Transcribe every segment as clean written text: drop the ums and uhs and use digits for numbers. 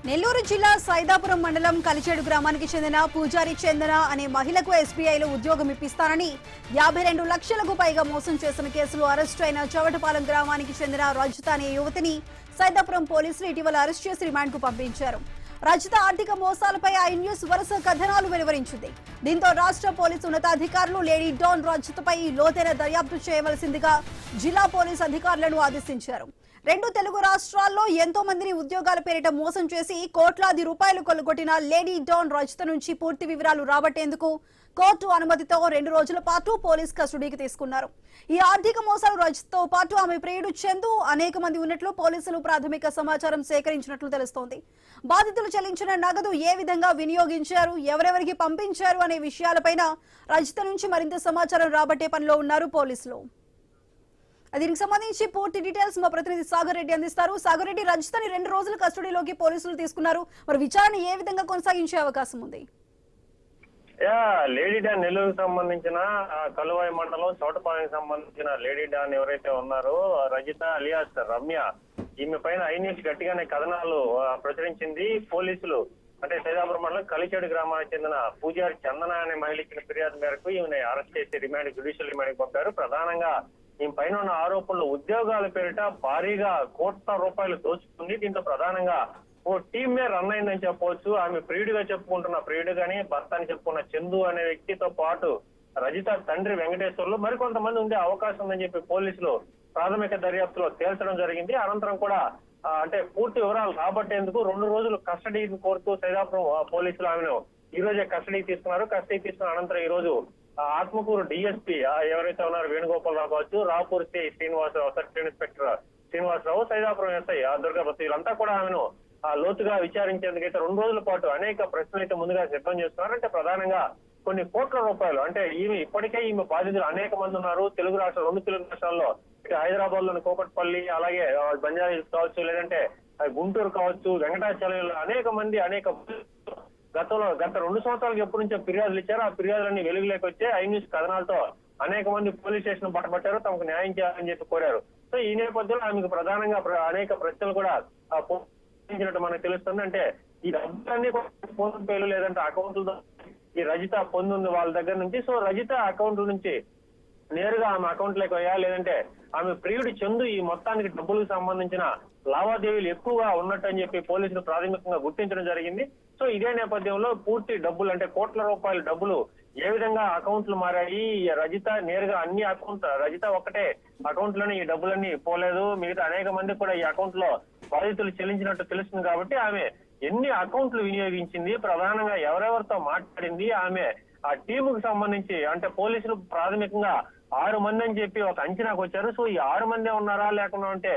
నెల్లూరు జిల్లా సైదాపురం మండలం కలిచేడు గ్రామానికి చెందిన పూజారి చందన అనే మహిళకు ఎస్బీఐలో ఉద్యోగం ఇప్పిస్తానని 52 లక్షలకు పైగా మోసం చేసిన కేసులో అరెస్టు అయిన చవటపాలెం గ్రామానికి చెందిన రజిత అనే యువతిని సైదాపురం పోలీసులు ఇటీవల అరెస్ట్ చేసి రిమాండ్కు పంపించారు. రజిత ఆర్థిక మోసాలపై ఐ న్యూస్ వరుస కథనాలు వెలువరించింది. దీంతో రాష్ట్ర పోలీసు ఉన్నతాధికారులు లేడీ డాన్ రజితపై లోతైన దర్యాప్తు చేయవలసిందిగా జిల్లా పోలీసు అధికారులను ఆదేశించారు. రెండు తెలుగు రాష్ట్రాల్లో ఎంతో మందిని ఉద్యోగాల పేరిట మోసం చేసి కోట్లాది రూపాయలు కొల్లగొట్టిన లేడీ డాన్ రజిత నుంచి పూర్తి వివరాలు రాబట్టేందుకు కోర్టు అనుమతితో 2 రోజుల పాటు పోలీస్ కస్టడీకి తీసుకున్నారు. ఈ ఆర్థిక మోసాలు రజితతో పాటు ఆమె ప్రియుడు చందు అనేక మంది ఉన్నట్లు పోలీసులు ప్రాథమిక సమాచారం సేకరించినట్లు తెలుస్తోంది. బాధితులు చెల్లించిన నగదు ఏ విధంగా వినియోగించారు, ఎవరెవరికి పంపించారు అనే విషయాలపైన రజిత నుంచి మరింత సమాచారం రాబట్టే పనిలో ఉన్నారు పోలీసులు. దీనికి సంబంధించి పూర్తి డీటెయిల్స్ మా ప్రతినిధి సాగర్ రెడ్డి అందిస్తారు. సాగర్ రెడ్డి, రజితని 2 రోజుల కస్టడీలోకి పోలీసులు తీసుకున్నారు. మరి విచారణ ఏ విధంగా కొనసాగించే అవకాశం ఉంది? లేడీ డాన్ నెల్లూరుకు సంబంధించిన కలువాయి మండలం చోటపాలెంకి సంబంధించిన లేడీ డాన్ ఎవరైతే ఉన్నారో రజిత అలియాస్ రమ్య, ఈమె పైన ఐ న్యూస్ గట్టిగానే కథనాలు ప్రచురించింది. పోలీసులు అంటే సైదాపురం మండలం కలిచేడు గ్రామానికి చెందిన పూజారి చందన అనే మహిళ ఇచ్చిన ఫిర్యాదు మేరకు ఈమెను అరెస్ట్ చేసి జ్యుడిషియల్ రిమాండ్కి పంపారు. ప్రధానంగా ఈమె పైన ఉన్న ఆరోపణలు ఉద్యోగాల పేరిట భారీగా కోట్ల రూపాయలు దోచుకుంది. దీంతో ప్రధానంగా ఓ టీమే రన్ అయిందని చెప్పవచ్చు. ఆమె ప్రియుడిగా చెప్పుకుంటున్న ప్రియుడు గాని భర్త అని చెప్పుకున్న చందు అనే వ్యక్తితో పాటు రజిత తండ్రి వెంకటేశ్వర్లు మరికొంతమంది ఉండే అవకాశం ఉందని చెప్పి పోలీసులు ప్రాథమిక దర్యాప్తులో తేల్చడం జరిగింది. అనంతరం కూడా అంటే పూర్తి వివరాలు రాబట్టేందుకు 2 రోజులు కస్టడీ కోరుతూ సైదాపురం పోలీసులు ఆమెను ఈ రోజే కస్టడీకి తీసుకున్నారు. కస్టడీ తీసుకున్న అనంతరం ఈ రోజు ఆత్మకూరు డిఎస్పీ ఎవరైతే ఉన్నారో వేణుగోపాలరావు కావచ్చు, Rapur CI Srinivasarao, circle inspector Srinivasarao, Saidapuram SI Durgapati వీళ్ళంతా కూడా ఆమెను లోతుగా విచారించేందుకైతే 2 రోజుల పాటు అనేక ప్రశ్నలు అయితే ముందుగా సిద్ధం చేస్తున్నారు. అంటే ప్రధానంగా కొన్ని కోట్ల రూపాయలు అంటే ఇప్పటికే ఈమె బాధితులు అనేక మంది ఉన్నారు. తెలుగు రాష్ట్రాలు 2 తెలుగు రాష్ట్రాల్లో ఇటు హైదరాబాద్ లోని కోకట్పల్లి, అలాగే బంజారాహిల్స్ కావచ్చు, లేదంటే గుంటూరు కావచ్చు, వెంకటాచలంలో అనేక మంది గత 2 సంవత్సరాలకు ఎప్పటి నుంచో ఫిర్యాదులు ఇచ్చారు. ఆ ఫిర్యాదులన్నీ వెలుగులోకి వచ్చే ఐ న్యూస్ కథనాలతో అనేక మంది పోలీస్ స్టేషన్ పట్టబట్టారు, తమకు న్యాయం చేయాలని చెప్పి కోరారు. సో ఈ నేపథ్యంలో ఆమెకు ప్రధానంగా అనేక ప్రశ్నలు కూడా మనకు తెలుస్తుంది. అంటే ఈ డబ్బులన్నీ ఫోన్ పేలు లేదంటే అకౌంట్లతో ఈ రజిత పొందుంది వాళ్ళ దగ్గర నుంచి. సో రజిత అకౌంట్ల నుంచి నేరుగా ఆమె అకౌంట్ లోకి పోయా, లేదంటే ఆమె ప్రియుడి చందు ఈ మొత్తానికి డబ్బులకు సంబంధించిన లావాదేవీలు ఎక్కువగా ఉన్నట్టు అని చెప్పి పోలీసులు ప్రాథమికంగా గుర్తించడం జరిగింది. సో ఇదే నేపథ్యంలో పూర్తి డబ్బులు అంటే కోట్ల రూపాయల డబ్బులు ఏ విధంగా అకౌంట్లు మారాయి, రజిత నేరుగా అన్ని రజిత ఒక్కటే అకౌంట్ లోనే ఈ డబ్బులన్నీ పోలేదు, మిగతా అనేక మంది కూడా ఈ అకౌంట్ లో బాధితులు చెల్లించినట్టు తెలుస్తుంది. కాబట్టి ఆమె ఎన్ని అకౌంట్లు వినియోగించింది, ప్రధానంగా ఎవరెవరితో మాట్లాడింది, ఆమె ఆ టీముకు సంబంధించి అంటే పోలీసులు ప్రాథమికంగా 6 మంది అని చెప్పి ఒక అంచనాకు వచ్చారు. సో ఈ 6 మందే ఉన్నారా, లేకుండా అంటే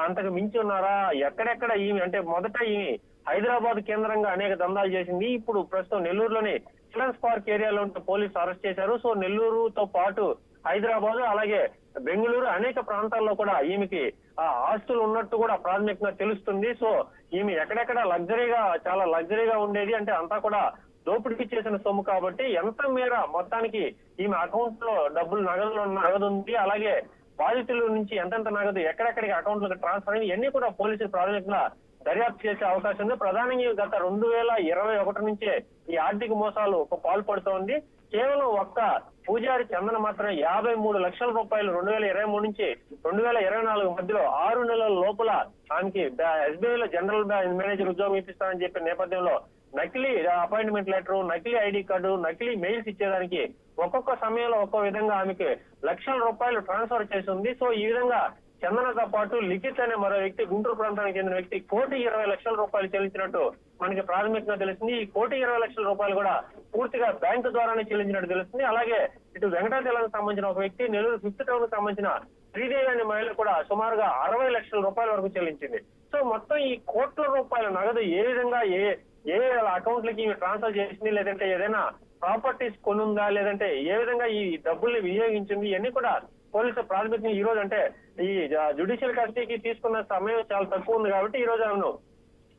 అంతకు మించి ఉన్నారా, ఎక్కడెక్కడ ఈమె అంటే మొదట ఈమె హైదరాబాద్ కేంద్రంగా అనేక దందాలు చేసింది. ఇప్పుడు ప్రస్తుతం నెల్లూరులోని చిల్డ్రన్స్ పార్క్ ఏరియాలో పోలీసులు అరెస్ట్ చేశారు. సో నెల్లూరుతో పాటు హైదరాబాద్ అలాగే బెంగళూరు అనేక ప్రాంతాల్లో కూడా ఈమెకి ఆస్తులు ఉన్నట్టు కూడా ప్రాథమికంగా తెలుస్తుంది. సో ఈమె ఎక్కడెక్కడ చాలా లగ్జరీగా ఉండేది, అంటే అంతా కూడా దోపిడీకి చేసిన సొమ్ము. కాబట్టి ఎంత మేర మొత్తానికి ఈమె అకౌంట్ లో డబ్బులు నగదు ఉంది, అలాగే బాధితుల నుంచి ఎంతెంత నగదు ఎక్కడెక్కడికి అకౌంట్లకు ట్రాన్స్ఫర్ అయింది, ఇవన్నీ కూడా పోలీసులు ప్రాథమికంగా దర్యాప్తు చేసే అవకాశం ఉంది. ప్రధానంగా గత 2021 నుంచే ఈ ఆర్థిక మోసాలు పాల్పడుతోంది. కేవలం ఒక్క పూజారి చందన మాత్రం 53 లక్షల రూపాయలు 2023 నుంచి 2024 మధ్యలో 6 నెలల లోపల ఆమెకి ఎస్బీఐ లో జనరల్ మేనేజర్ ఉద్యోగం ఇప్పిస్తానని చెప్పిన నేపథ్యంలో నకిలీ అపాయింట్మెంట్ లెటర్, నకిలీ ఐడి కార్డు, నకిలీ మెయిల్స్ ఇచ్చేదానికి ఒక్కొక్క సమయంలో ఒక్కో విధంగా ఆమెకి లక్షల రూపాయలు ట్రాన్స్ఫర్ చేసింది. సో ఈ విధంగా చందనతో పాటు లిఖిత్ అనే మరో వ్యక్తి గుంటూరు ప్రాంతానికి చెందిన వ్యక్తి 1,20,00,000 రూపాయలు చెల్లించినట్టు మనకి ప్రాథమికంగా తెలిసింది. ఈ 1,20,00,000 కూడా పూర్తిగా బ్యాంకు ద్వారానే చెల్లించినట్టు తెలుస్తుంది. అలాగే ఇటు వెంకటాచలానికి సంబంధించిన ఒక వ్యక్తి, నెల్లూరు 5th టౌన్ కు సంబంధించిన శ్రీదేవి అనే మహిళ కూడా సుమారుగా 60 లక్షల రూపాయల వరకు చెల్లించింది. సో మొత్తం ఈ కోట్ల రూపాయల నగదు ఏ విధంగా ఏ అకౌంట్లకి ట్రాన్స్ఫర్ చేసింది, లేదంటే ఏదైనా ప్రాపర్టీస్ కొనుందా, లేదంటే ఏ విధంగా ఈ డబ్బుల్ని వినియోగించింది, ఇవన్నీ కూడా పోలీసులు ప్రాథమికంగా ఈ రోజు అంటే ఈ జ్యుడిషియల్ కస్టడీకి తీసుకున్న సమయం చాలా తక్కువ ఉంది. కాబట్టి ఈ రోజు ఆమెను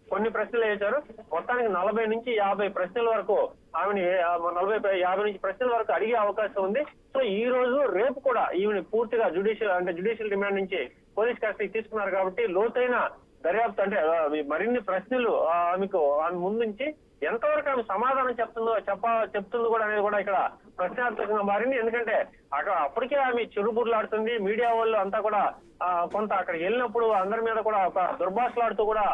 కొన్ని ప్రశ్నలు వేశారు. మొత్తానికి 40 నుంచి 50 ప్రశ్నల వరకు ఆమెని 50 నుంచి ప్రశ్నల వరకు అడిగే అవకాశం ఉంది. సో ఈ రోజు రేపు కూడా ఈమెను పూర్తిగా జ్యుడిషియల్ రిమాండ్ నుంచి పోలీస్ కస్టడీకి తీసుకున్నారు. కాబట్టి లోతైన దర్యాప్తు అంటే మరిన్ని ప్రశ్నలు ఆమెకు ఆమె ముందుంచి ఎంతవరకు ఆమె సమాధానం చెప్తుందో కూడా అనేది కూడా ఇక్కడ ప్రశ్నార్థకంగా మారింది. ఎందుకంటే అక్కడ అప్పటికే ఆమె చిరుబుర్లాడుతుంది. మీడియా వాళ్ళు అంతా కూడా కొంత అక్కడికి వెళ్ళినప్పుడు అందరి మీద కూడా ఒక దుర్భాషలాడుతూ కూడా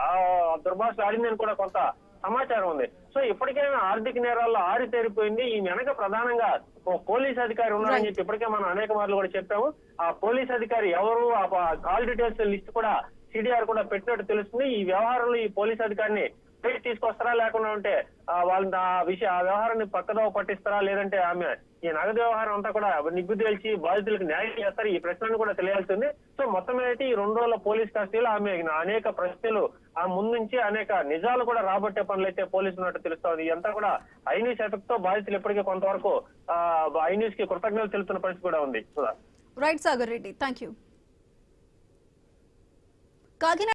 దుర్భాషలు ఆడిందని కూడా కొంత సమాచారం ఉంది. సో ఇప్పటికైనా ఆర్థిక నేరాల్లో ఆరితేరిపోయింది. ఈ వెనక ప్రధానంగా ఓ పోలీస్ అధికారి ఉన్నారని చెప్పి ఇప్పటికే మనం అనేక మార్లు కూడా చెప్పాము. ఆ పోలీస్ అధికారి ఎవరు, ఆ కాల్ డీటెయిల్స్ లిస్ట్ కూడా సిడిఆర్ కూడా పెట్టినట్టు తెలుస్తుంది. ఈ వ్యవహారంలో ఈ పోలీస్ అధికారిని బయట తీసుకొస్తారా, లేకుండా ఉంటే వాళ్ళని ఆ వ్యవహారాన్ని పక్కదోవ పట్టిస్తారా, లేదంటే ఆమె ఈ నగదు వ్యవహారం అంతా కూడా నిగ్గు తేల్చి బాధితులకు న్యాయం చేస్తారు, ఈ ప్రశ్నను కూడా తెలియాల్సింది. సో మొత్తం అయితే ఈ 2 రోజుల పోలీస్ కస్టడీలో ఆమె అనేక ప్రశ్నలు ఆ ముందుంచి అనేక నిజాలు కూడా రాబట్టే పనులు అయితే పోలీసులు ఉన్నట్టు తెలుస్తోంది. ఇదంతా కూడా ఐన్యూస్ ఎఫెక్ట్ తో బాధితులు ఇప్పటికే కొంతవరకు ఐన్యూస్ కి కృతజ్ఞతలు తెలుపుతున్న పరిస్థితి కూడా ఉంది. Right Sagar Reddy, thank you. Kakinada